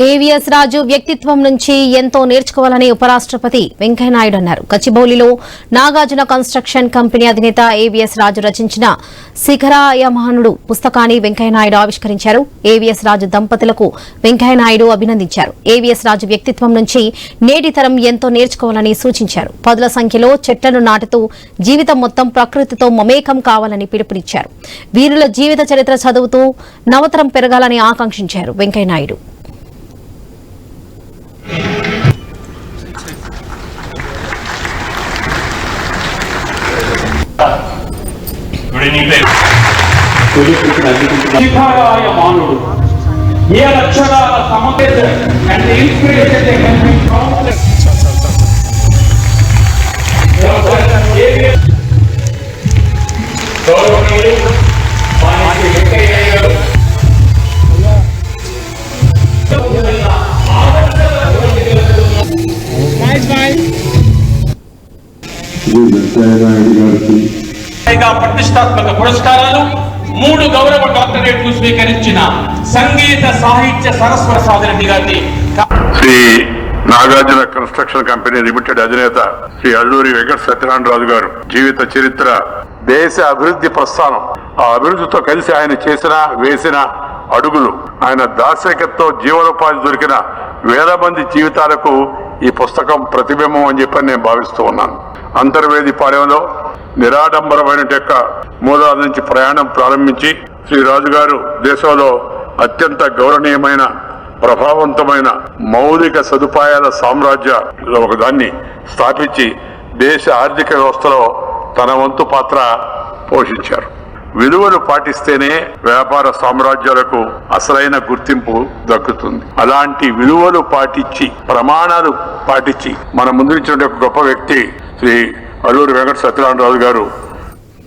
AVS రాజు వ్యక్తిత్వం నుంచి ఎంతో నేర్చుకోవాలని ఉపరాష్ట్రపతి వెంకయ్యనాయుడు అన్నారు. గచ్చిబౌలిలో నాగార్జున కన్స్ట్రక్షన్ కంపెనీ అధినేత ఏవిఎస్ రాజు రచించిన శిఖరాయమానుడు పుస్తకాన్ని వెంకయ్యనాయుడు ఆవిష్కరించారు. ఏవిఎస్ రాజు దంపతులకు వెంకయ్యనాయుడు అభినందించారు. ఏవిఎస్ రాజు వ్యక్తిత్వం నుంచి నేటి తరం ఎంతో నేర్చుకోవాలని సూచించారు. పదుల సంఖ్యలో చెట్లను నాటుతూ జీవితం మొత్తం ప్రకృతితో మమేకం కావాలని పిలుపునిచ్చారు. వీరుల జీవిత చరిత్ర చదువుతూ నవతరం పెరగాలని ఆకాంక్షించారు వెంకయ్యనాయుడు. శిఖరాయమానుడు ఏ లక్షణాల సమవేత and inspiration they can be counted గౌరవనీయులు మానసి వెంకయ్య గారు ప్రతిష్టాత్మక పురస్కారాలు 3 గౌరవ డాక్టరేట్లు స్వీకరించిన సంగీత సాహిత్య సరస్వత సాధరెడ్డి గారిని Shri Nagarjuna construction company limited అధినేత శ్రీ అల్లూరి వెంకట సత్యనారాయణరాజు గారు జీవిత చరిత్ర, దేశ అభివృద్ధి ప్రస్థానం, ఆ అభివృద్ధితో కలిసి ఆయన వేసిన అడుగులు, ఆయన దార్శనికతతో జీవనోపాధి దొరికిన వేల మంది జీవితాలకు ఈ పుస్తకం ప్రతిబింబం అని చెప్పని నేను భావిస్తూ ఉన్నాను. అంతర్వేది పాలెంలో నిరాడంబరమైన మూలాల నుంచి ప్రయాణం ప్రారంభించి శ్రీ రాజుగారు దేశంలో అత్యంత గౌరవనీయమైన ప్రభావవంతమైన మౌలిక సదుపాయాల సామ్రాజ్యంలో ఒకదాన్ని స్థాపించి దేశ ఆర్థిక వ్యవస్థలో తన వంతు పాత్ర పోషించారు. విలువలు పాటిస్తేనే వ్యాపార సామ్రాజ్యాలకు అసలైన గుర్తింపు దక్కుతుంది. అలాంటి విలువలు పాటించి, ప్రమాణాలు పాటించి మన ముందు నుంచి గొప్ప వ్యక్తి శ్రీ అల్లూరి వెంకట సత్యనారాయణరాజు గారు